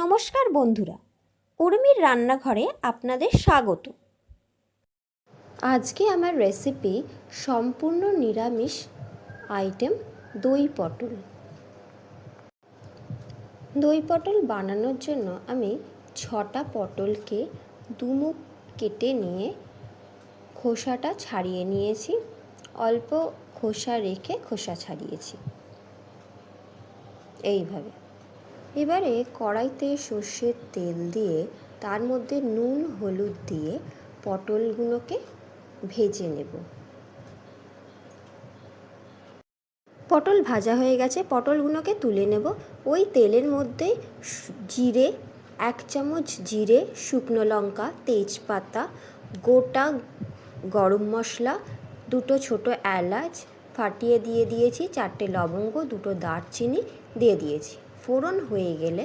নমস্কার বন্ধুরা, উর্মির রান্নাঘরে আপনাদের স্বাগত। আজকে আমার রেসিপি সম্পূর্ণ নিরামিষ আইটেম দই পটল। দই পটল বানানোর জন্য আমি 6টা পটলকে দুমুখ কেটে নিয়ে খোসাটা ছাড়িয়ে নিয়েছি। অল্প খোসা রেখে খোসা ছাড়িয়েছি এইভাবে। এবারে কড়াইতে সর্ষের তেল দিয়ে তার মধ্যে নুন হলুদ দিয়ে পটলগুলোকে ভেজে নেব। পটল ভাজা হয়ে গেছে, পটলগুলোকে তুলে নেব। ওই তেলের মধ্যে জিরে, 1 চামচ জিরে, শুকনো লঙ্কা, তেজপাতা, গোটা গরম মশলা, 2টো ছোটো এলাচ ফাটিয়ে দিয়ে দিয়েছি, 4টে লবঙ্গ, 2টো দারচিনি দিয়ে দিয়েছি। ফোড়ন হয়ে গেলে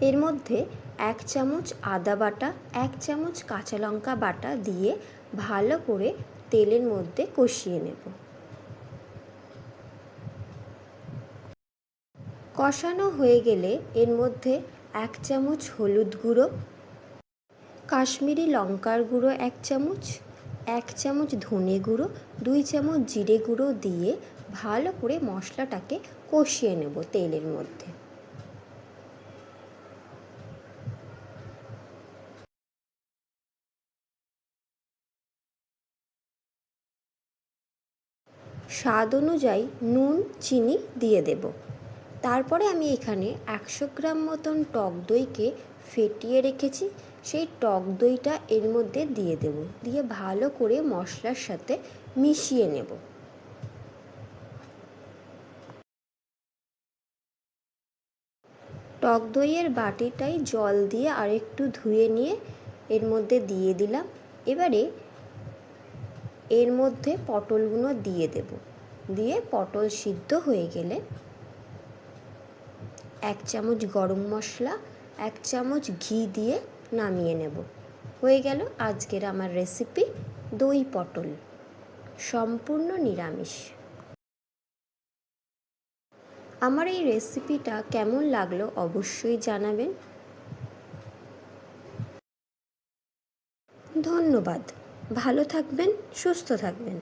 এর মধ্যে 1 চামচ আদা বাটা, 1 চামচ কাঁচা লঙ্কা বাটা দিয়ে ভালো করে তেলের মধ্যে কষিয়ে নেব। কষানো হয়ে গেলে এর মধ্যে 1 চামচ হলুদ গুঁড়ো, কাশ্মীরি লঙ্কার গুঁড়ো 1 চামচ, 1 চামচ ধনে গুঁড়ো, 2 চামচ জিরে গুঁড়ো দিয়ে ভালো করে মশলাটাকে কষিয়ে নেব তেলের মধ্যে। স্বাদ অনুযায়ী নুন চিনি দিয়ে দেব। তারপরে আমি এখানে 100 গ্রাম মতন টক দইকে ফেটিয়ে রেখেছি, সেই টক দইটা এর মধ্যে দিয়ে দেব, দিয়ে ভালো করে মশলার সাথে মিশিয়ে নেব। টক দইয়ের বাটিটাই জল দিয়ে আরেকটু ধুয়ে নিয়ে এর মধ্যে দিয়ে দিলাম। এবারে এর মধ্যে পটলগুলো দিয়ে দেব, দিয়ে পটল সিদ্ধ হয়ে গেলে 1 চামচ গরম মশলা, 1 চামচ ঘি দিয়ে নামিয়ে নেব। হয়ে গেল আজকের আমার রেসিপি দই পটল, সম্পূর্ণ নিরামিষ। আমার এই রেসিপিটা কেমন লাগলো অবশ্যই জানাবেন। ধন্যবাদ। ভালো থাকবেন, সুস্থ থাকবেন।